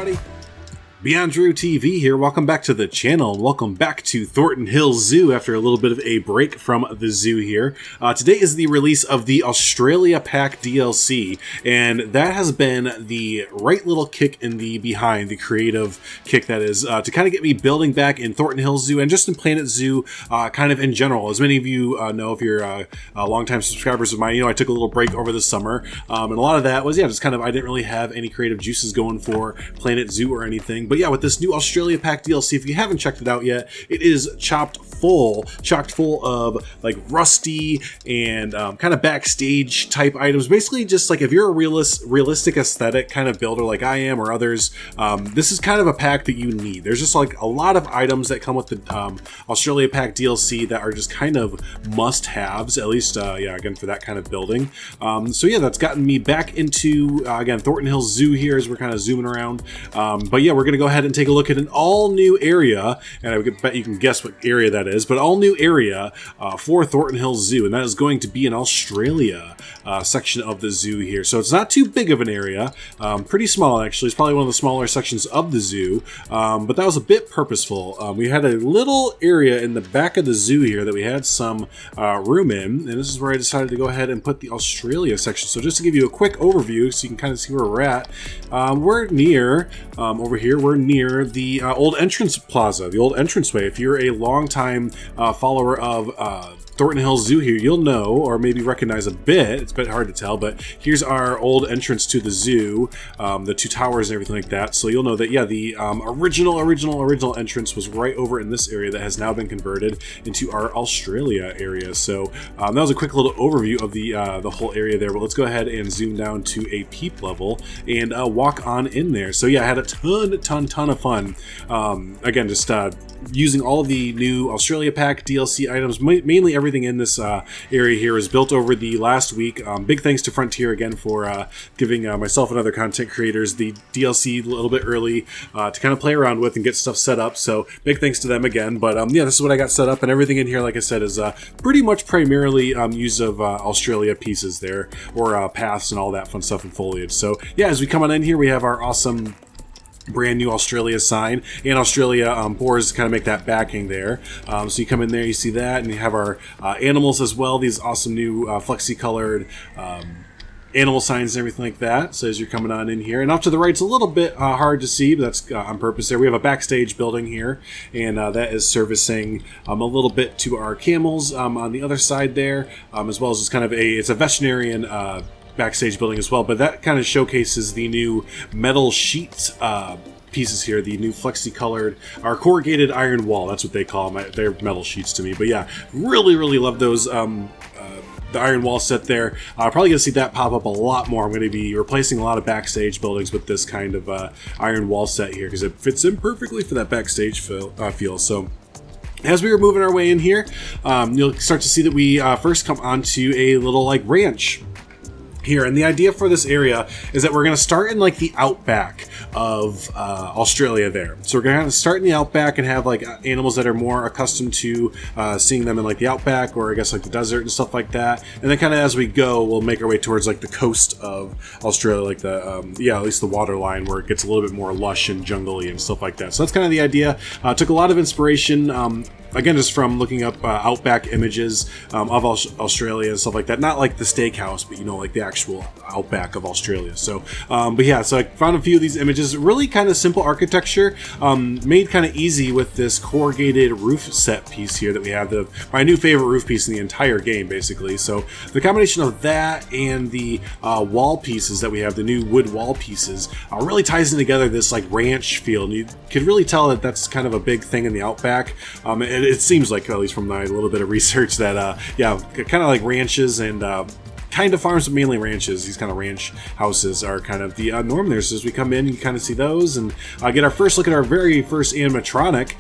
everybody. BeyondDrewTV here. Welcome back to the channel and welcome back to Thornton Hills Zoo after a little bit of a break from the zoo here. Today is the release of the Australia Pack DLC, and that has been the right little kick in the behind, the creative kick that is, to kind of get me building back in Thornton Hills Zoo and just in Planet Zoo kind of in general. As many of you know, if you're longtime subscribers of mine, you know I took a little break over the summer, and a lot of that was, just kind of, I didn't really have any creative juices going for Planet Zoo or anything. But yeah, with this new Australia Pack DLC, if you haven't checked it out yet, it is chocked full of like rusty and kind of backstage type items. Basically, just like if you're a realistic aesthetic kind of builder like I am or others, this is kind of a pack that you need. There's just like a lot of items that come with the Australia Pack DLC that are just kind of must-haves, at least, again, for that kind of building. So yeah, that's gotten me back into, again, Thornton Hills Zoo here as we're kind of zooming around. But yeah, we're going to go ahead and take a look at an all-new area, and I bet you can guess what area that is, but all-new area for Thornton Hills Zoo, and that is going to be an Australia section of the zoo here. So it's not too big of an area, pretty small actually. It's probably one of the smaller sections of the zoo, but that was a bit purposeful. We had a little area in the back of the zoo here that we had some room in, and this is where I decided to go ahead and put the Australia section. So just to give you a quick overview so you can kind of see where we're at, we're near, over here, we're near the old entrance plaza, the old entranceway. If you're a longtime follower of Thornton Hills Zoo here, you'll know, or maybe recognize a bit, it's a bit hard to tell, but here's our old entrance to the zoo, the two towers and everything like that. So you'll know that, yeah, the original entrance was right over in this area that has now been converted into our Australia area. So that was a quick little overview of the whole area there, but let's go ahead and zoom down to a peep level and walk on in there. So yeah, I had a ton of fun. Again, just using all of the new Australia Pack DLC items. Mainly everything in this area here is built over the last week. Big thanks to Frontier again for giving myself and other content creators the DLC a little bit early to kind of play around with and get stuff set up. So big thanks to them again. But yeah, this is what I got set up, and everything in here, like I said, is pretty much primarily use of Australia pieces there, or paths and all that fun stuff and foliage. So yeah, as we come on in here, we have our awesome brand new Australia sign, and Australia boars kind of make that backing there. So you come in there, you see that, and you have our animals as well, these awesome new flexi colored animal signs and everything like that. So as you're coming on in here, and off to the right, it's a little bit hard to see, but that's on purpose there. We have a backstage building here, and that is servicing a little bit to our camels on the other side there, as well as it's kind of it's a veterinarian backstage building as well, but that kind of showcases the new metal sheet pieces here, the new flexi colored, our corrugated iron wall, that's what they call them. They're metal sheets to me, but yeah, really love those. The iron wall set there. Probably going to see that pop up a lot more. I'm going to be replacing a lot of backstage buildings with this kind of iron wall set here because it fits in perfectly for that backstage feel. So as we were moving our way in here, you'll start to see that we first come onto a little like ranch here, and the idea for this area is that we're going to start in like the outback of Australia there. So we're going to start in the outback and have like animals that are more accustomed to seeing them in like the outback, or I guess like the desert and stuff like that. And then kind of as we go, we'll make our way towards like the coast of Australia, like the at least the water line, where it gets a little bit more lush and jungly and stuff like that. So that's kind of the idea. Took a lot of inspiration again, just from looking up Outback images of Australia and stuff like that. Not like the steakhouse, but, you know, like the actual Outback of Australia. So, but yeah, so I found a few of these images. Really kind of simple architecture, made kind of easy with this corrugated roof set piece here that we have. My new favorite roof piece in the entire game, basically. So the combination of that and the wall pieces that we have, the new wood wall pieces, really ties in together this like ranch feel. And you could really tell that that's kind of a big thing in the Outback. It seems like, at least from my little bit of research, that kind of like ranches and kind of farms, but mainly ranches. These kind of ranch houses are kind of the norm there. So as we come in, you can kind of see those and get our first look at our very first animatronic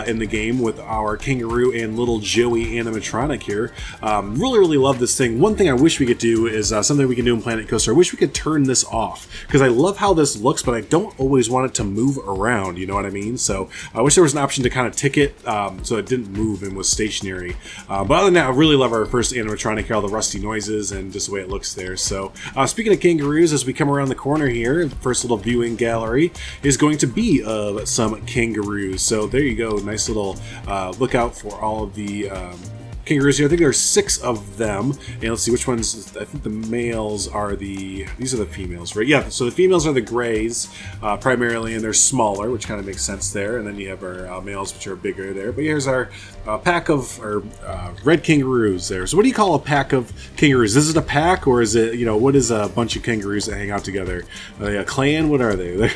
in the game with our kangaroo and little Joey animatronic here. Really love this thing. One thing I wish we could do is something we can do in Planet Coaster. I wish we could turn this off because I love how this looks, but I don't always want it to move around. You know what I mean? So I wish there was an option to kind of tick it so it didn't move and was stationary. But other than that, I really love our first animatronic here, all the rusty noises and just the way it looks there. So speaking of kangaroos, as we come around the corner here, the first little viewing gallery is going to be of some kangaroos. So there you go, nice little look out for all of the kangaroos here. I think there's 6 of them, and let's see which ones. I think the males are these are the females, right? Yeah, so the females are the grays primarily, and they're smaller, which kind of makes sense there. And then you have our males, which are bigger there. But here's our pack of red kangaroos there. So what do you call a pack of kangaroos? Is it a pack, or is it, what is a bunch of kangaroos that hang out together? Are they a clan? What are they?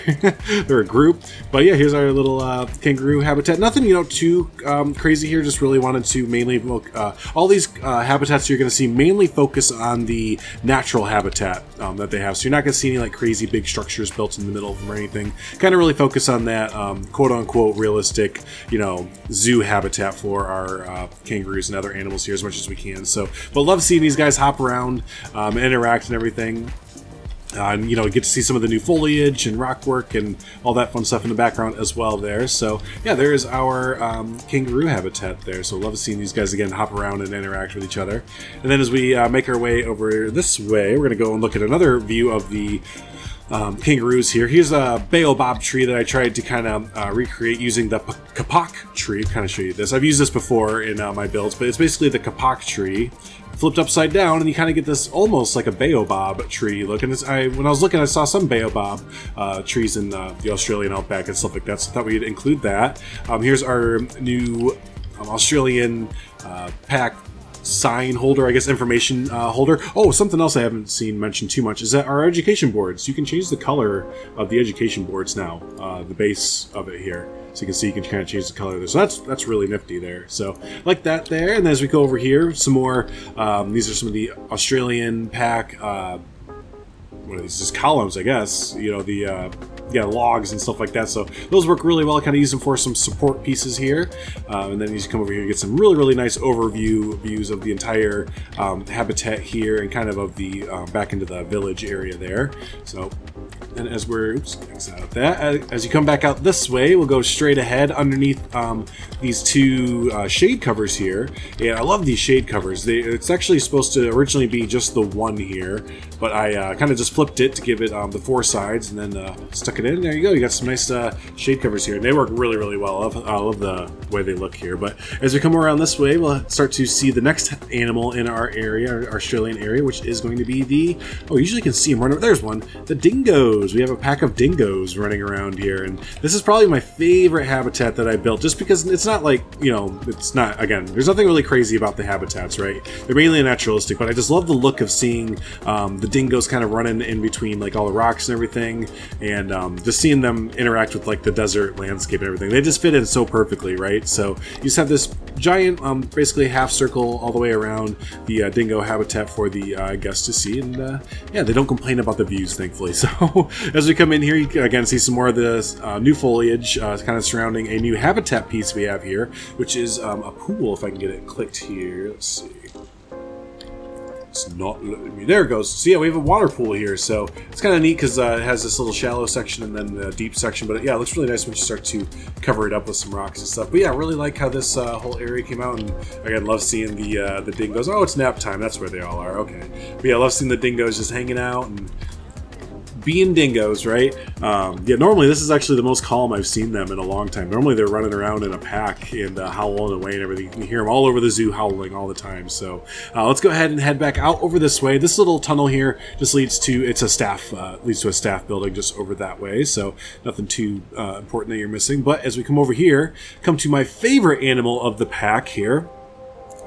They're a group. But yeah, here's our little kangaroo habitat. Nothing too crazy here. Just really wanted to mainly look. All these habitats you're going to see mainly focus on the natural habitat that they have. So you're not going to see any like crazy big structures built in the middle of them or anything. Kind of really focus on that quote-unquote realistic, zoo habitat for our kangaroos and other animals here as much as we can. So, but love seeing these guys hop around and interact and everything. And get to see some of the new foliage and rock work and all that fun stuff in the background as well there. So yeah, there's our kangaroo habitat there. So love seeing these guys again hop around and interact with each other. And then as we make our way over this way, we're going to go and look at another view of the kangaroos here. Here's a baobab tree that I tried to kind of recreate using the kapok tree. Kind of show you this. I've used this before in my builds, but it's basically the kapok tree flipped upside down, and you kind of get this almost like a baobab tree look. And when I was looking, I saw some baobab trees in the Australian Outback and stuff like that, so I thought we'd include that. Here's our new Australian pack sign holder, I guess information holder. Oh, something else I haven't seen mentioned too much is that our education boards, you can change the color of the education boards now, the base of it here. So you can see you can kind of change the color there. So that's really nifty there. So like that there. And then as we go over here, some more, these are some of the Australian pack, what are these? Just columns, I guess. Logs and stuff like that. So those work really well. I kind of use them for some support pieces here. And then you just come over here and get some really, really nice overview views of the entire habitat here and kind of the back into the village area there. So, and as we're, as you come back out this way, we'll go straight ahead underneath these 2 shade covers here. And I love these shade covers. It's actually supposed to originally be just the one here, but I kind of just flipped it to give it the 4 sides and then stuck it in. There you go. You got some nice shade covers here. And they work really, really well. I love the way they look here. But as we come around this way, we'll start to see the next animal in our area, our Australian area, which is going to be you usually can see them running. There's one. The dingoes. We have a pack of dingoes running around here. And this is probably my favorite habitat that I built, just because it's not like, it's not, again, there's nothing really crazy about the habitats, right? They're mainly naturalistic, but I just love the look of seeing the dingoes kind of running in between like all the rocks and everything, and just seeing them interact with like the desert landscape and everything. They just fit in so perfectly, right? So you just have this giant, basically half circle all the way around the dingo habitat for the guests to see, and yeah, they don't complain about the views, thankfully. So as we come in here, you can again see some more of this new foliage kind of surrounding a new habitat piece we have here, which is a pool. If I can get it clicked here, let's see. It's not letting me. There it goes. So yeah, we have a water pool here, so it's kind of neat because it has this little shallow section and then the deep section. But yeah, it looks really nice when you start to cover it up with some rocks and stuff. But yeah, I really like how this whole area came out, and again, love seeing the dingoes. Oh, it's nap time. That's where they all are. Okay. But yeah, I love seeing the dingoes just hanging out and being dingoes, right? Yeah, normally this is actually the most calm I've seen them in a long time. Normally they're running around in a pack and howling away and everything. You can hear them all over the zoo howling all the time. So let's go ahead and head back out over this way. This little tunnel here just leads to a staff building just over that way. So nothing too important that you're missing. But as we come over here, come to my favorite animal of the pack here.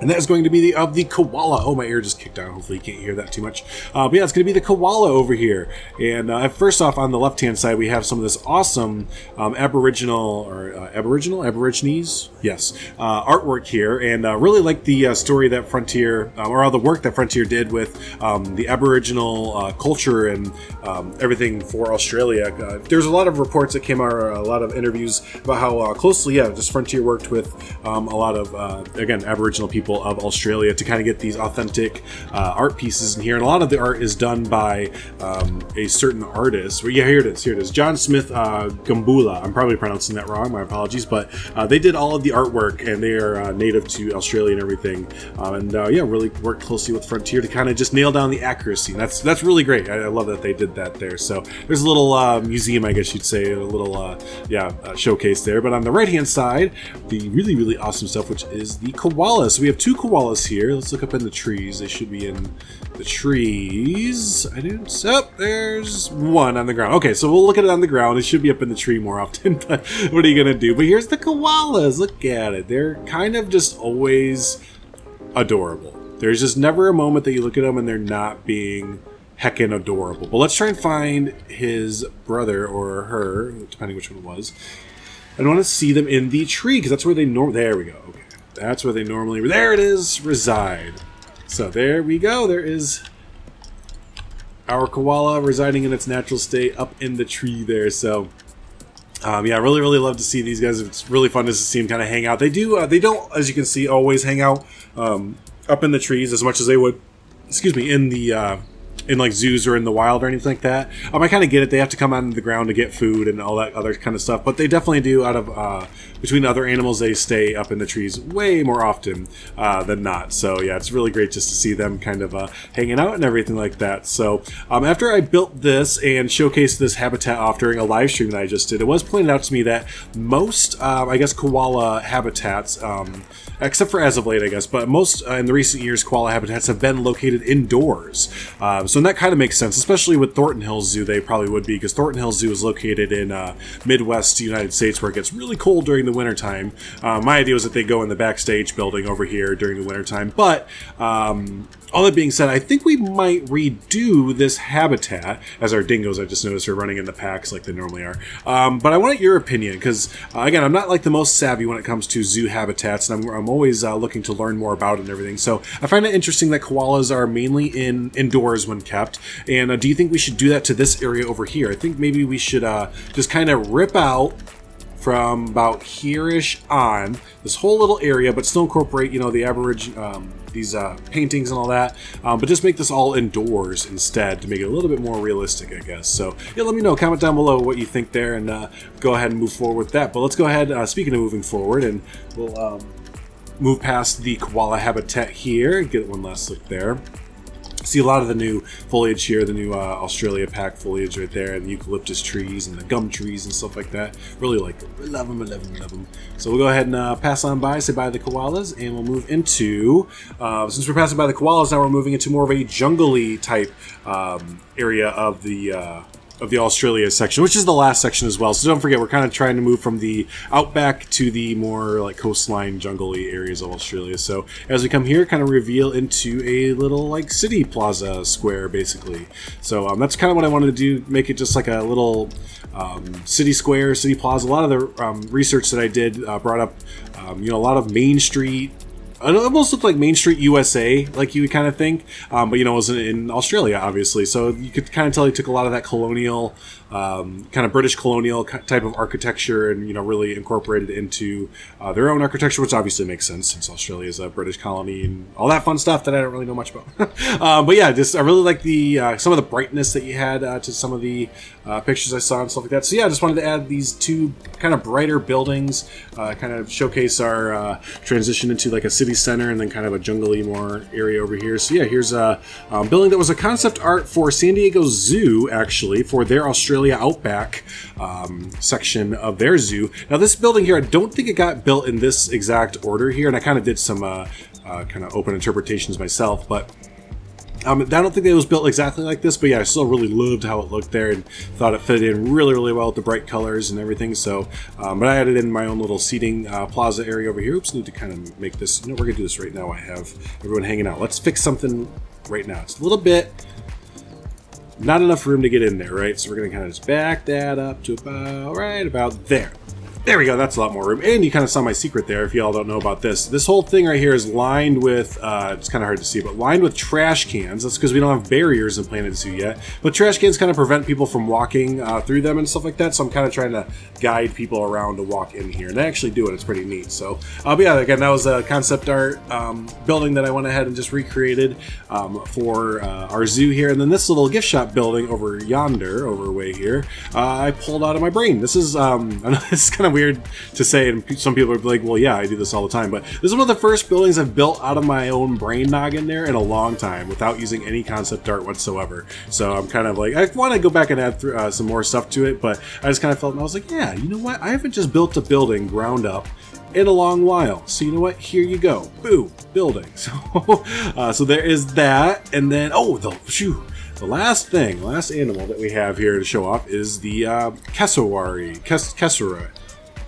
And that is going to be the koala. Oh, my ear just kicked out. Hopefully you can't hear that too much. But yeah, it's going to be the koala over here. And first off, on the left-hand side, we have some of this awesome Aborigines? Yes. Artwork here. And really like the story that Frontier, or all the work that Frontier did with the Aboriginal culture and everything for Australia. There's a lot of reports that came out, or a lot of interviews about how closely, just Frontier worked with a lot of, again, Aboriginal people people of Australia to kind of get these authentic art pieces in here. And a lot of the art is done by a certain artist. Well, yeah, here it is. John Smith Gumbula. I'm probably pronouncing that wrong. My apologies. But they did all of the artwork, and they are native to Australia and everything. Yeah, really worked closely with Frontier to kind of just nail down the accuracy. And that's really great. I love that they did that there. So there's a little museum, I guess you'd say, a little showcase there. But on the right-hand side, the really, really awesome stuff, which is the koalas. So we have 2 koalas here. Let's look up in the trees. They should be in the trees. There's one on the ground. Okay, so we'll look at it on the ground. It should be up in the tree more often, but what are you gonna do? But here's the koalas. Look at it. They're kind of just always adorable. There's just never a moment that you look at them and they're not being heckin' adorable. But let's try and find his brother or her, depending which one it was. I want to see them in the tree because that's where they there we go. Okay, that's where they normally, there it is, reside. So there we go. There is our koala residing in its natural state up in the tree there. So yeah, really, really love to see these guys. It's really fun to see them kind of hang out. They don't, as you can see, always hang out up in the trees as much as they would, in the in like zoos or in the wild or anything like that. I kind of get it. They have to come out of the ground to get food and all that other kind of stuff, but they definitely do out of between other animals, they stay up in the trees way more often than not. So yeah, it's really great just to see them kind of hanging out and everything like that. So after I built this and showcased this habitat off during a live stream that I just did, it was pointed out to me that most, I guess, koala habitats, except for as of late, I guess, but most in the recent years, koala habitats have been located indoors. So that kind of makes sense, especially with Thornton Hills Zoo. They probably would be, because Thornton Hills Zoo is located in Midwest United States, where it gets really cold during the wintertime. My idea was that they go in the backstage building over here during the wintertime. But all that being said, I think we might redo this habitat, as our dingoes, I just noticed, are running in the packs like they normally are. But I want your opinion, because again, I'm not like the most savvy when it comes to zoo habitats, and I'm always looking to learn more about it and everything. So I find it interesting that koalas are mainly indoors when kept. And do you think we should do that to this area over here? I think maybe we should just kind of rip out from about here-ish on this whole little area, but still incorporate, the average, these paintings and all that, but just make this all indoors instead to make it a little bit more realistic, I guess. So yeah, let me know, comment down below what you think there, and go ahead and move forward with that. But let's go ahead, speaking of moving forward, and we'll move past the koala habitat here, get one last look there. See a lot of the new foliage here, the new Australia pack foliage right there, and the eucalyptus trees and the gum trees and stuff like that. Really like them. I love them, I love them, I love them. So we'll go ahead and pass on by, say bye to the koalas, and we'll move into, since we're passing by the koalas, now we're moving into more of a jungly type area of the Australia section, which is the last section as well. So don't forget, we're kind of trying to move from the outback to the more like coastline jungly areas of Australia. So as we come here, kind of reveal into a little like city plaza square, basically. So that's kind of what I wanted to do, make it just like a little city square, city plaza. A lot of the research that I did brought up, a lot of Main Street. It almost looked like Main Street USA, like you would kind of think, but it was in Australia, obviously. So you could kind of tell he took a lot of that colonial, kind of British colonial type of architecture, and really incorporated into their own architecture, which obviously makes sense since Australia is a British colony and all that fun stuff that I don't really know much about. But yeah, I really like the some of the brightness that you had to some of the pictures I saw and stuff like that. So yeah, I just wanted to add these 2 kind of brighter buildings, kind of showcase our transition into like a city center and then kind of a jungly more area over here. So yeah, here's a building that was a concept art for San Diego Zoo, actually, for their Australia Outback section of their zoo. Now this building here, I don't think it got built in this exact order here, and I kind of did some kind of open interpretations myself, but I don't think it was built exactly like this, but yeah, I still really loved how it looked there and thought it fit in really, really well with the bright colors and everything. So, but I added in my own little seating plaza area over here. Oops, need to kind of make this, we're gonna do this right now. I have everyone hanging out. Let's fix something right now. It's a little bit, not enough room to get in there, right? So we're gonna kind of just back that up to about, right about there. There we go, that's a lot more room. And you kind of saw my secret there if y'all don't know about this. This whole thing right here is lined with, it's kind of hard to see, but lined with trash cans. That's because we don't have barriers in Planet Zoo yet. But trash cans kind of prevent people from walking through them and stuff like that. So I'm kind of trying to guide people around to walk in here. And they actually do it, it's pretty neat. So, but yeah, again, that was a concept art building that I went ahead and just recreated for our zoo here. And then this little gift shop building over yonder, over way here, I pulled out of my brain. This is, I know this is kind of weird to say, and some people are like, well, yeah, I do this all the time, but this is one of the first buildings I've built out of my own brain noggin there in a long time without using any concept art whatsoever. So I'm kind of like, I want to go back and add some more stuff to it, but I just kind of felt, and I was like, yeah, you know what? I haven't just built a building ground up in a long while. So you know what? Here you go. Boom, building. So, so there is that, and then the last animal that we have here to show off is the cassowary.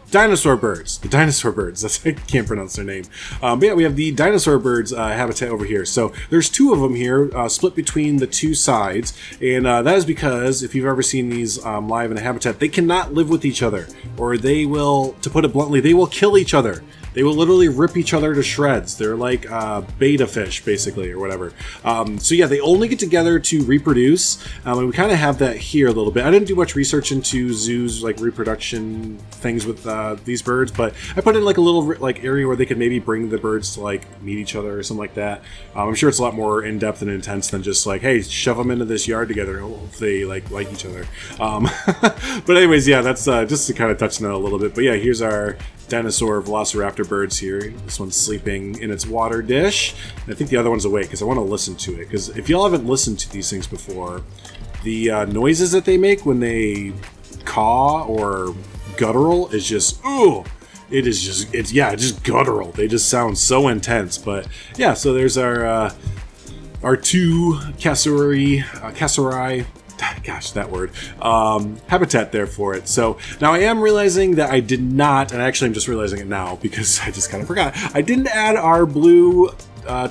Dinosaur birds. The dinosaur birds. I can't pronounce their name. But yeah, we have the dinosaur birds habitat over here. So there's two of them here, split between the two sides. And that is because, if you've ever seen these live in a habitat, they cannot live with each other. Or they will, to put it bluntly, they will kill each other. They will literally rip each other to shreds. They're like beta fish, basically, or whatever. So yeah, they only get together to reproduce, and we kind of have that here a little bit. I didn't do much research into zoos, like reproduction things with these birds, but I put in like a little like area where they could maybe bring the birds to like meet each other or something like that. I'm sure it's a lot more in-depth and intense than just like, hey, shove them into this yard together and hope they like each other. But anyways, yeah, that's just to kind of touch on that a little bit. But yeah, here's our dinosaur velociraptor birds here. This one's sleeping in its water dish. And I think the other one's awake because I want to listen to it. Because if y'all haven't listened to these things before, the noises that they make when they caw or guttural is just, ooh, it's just guttural. They just sound so intense. But yeah, so there's our two cassowary, gosh, that word, habitat there for it. So now I am realizing that I did not, and actually I'm just realizing it now because I just kind of forgot, I didn't add our blue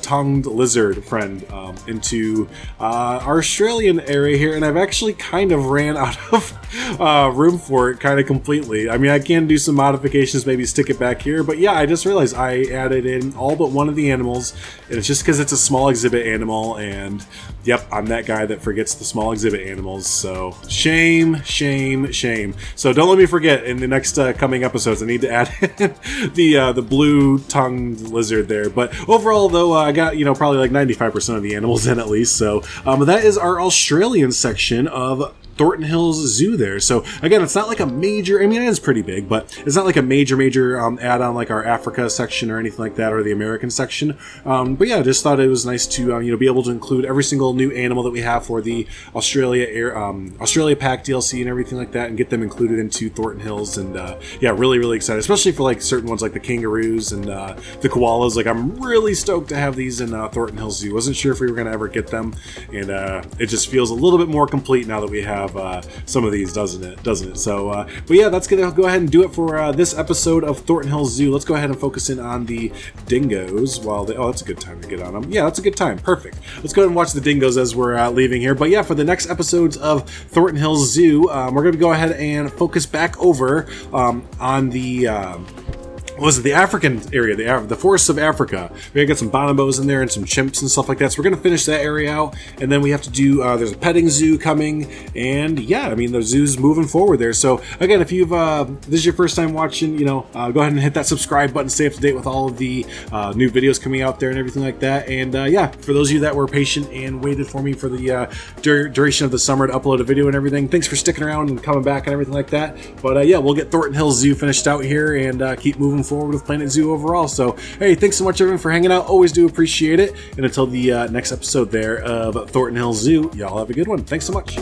tongued lizard friend into our Australian area here, and I've actually kind of ran out of room for it kind of completely. I mean, I can do some modifications, maybe stick it back here, but yeah, I just realized I added in all but one of the animals, and it's just because it's a small exhibit animal, and yep, I'm that guy that forgets the small exhibit animals, so shame. So don't let me forget in the next coming episodes, I need to add the blue tongued lizard there. But overall though, I got, probably like 95% of the animals in at least. So that is our Australian section of Thornton Hills Zoo there. So again, it's not like a major, I mean, it is pretty big, but it's not like a major add-on like our Africa section or anything like that, or the American section. But yeah, I just thought it was nice to be able to include every single new animal that we have for the Australia Pack DLC and everything like that, and get them included into Thornton Hills. And yeah, really excited, especially for like certain ones like the kangaroos and the koalas. Like, I'm really stoked to have these in Thornton Hills Zoo. Wasn't sure if we were going to ever get them, and it just feels a little bit more complete now that we have some of these, doesn't it? So but yeah, that's gonna go ahead and do it for this episode of Thornton Hills Zoo. Let's go ahead and focus in on the dingoes while that's a good time to get on them. Yeah, that's a good time. Perfect. Let's go ahead and watch the dingoes as we're leaving here. But yeah, for the next episodes of Thornton Hills Zoo, we're gonna go ahead and focus back over on the the African area, the forests of Africa. We gotta get some bonobos in there and some chimps and stuff like that. So we're gonna finish that area out, and then we have to do. There's a petting zoo coming, and yeah, I mean the zoo's moving forward there. So again, if you've this is your first time watching, go ahead and hit that subscribe button. Stay up to date with all of the new videos coming out there and everything like that. And yeah, for those of you that were patient and waited for me for the duration of the summer to upload a video and everything, thanks for sticking around and coming back and everything like that. But yeah, we'll get Thornton Hills Zoo finished out here and keep moving forward with Planet Zoo overall. So hey, thanks so much everyone for hanging out. Always do appreciate it. And until the next episode there of Thornton Hills Zoo, y'all have a good one. Thanks so much.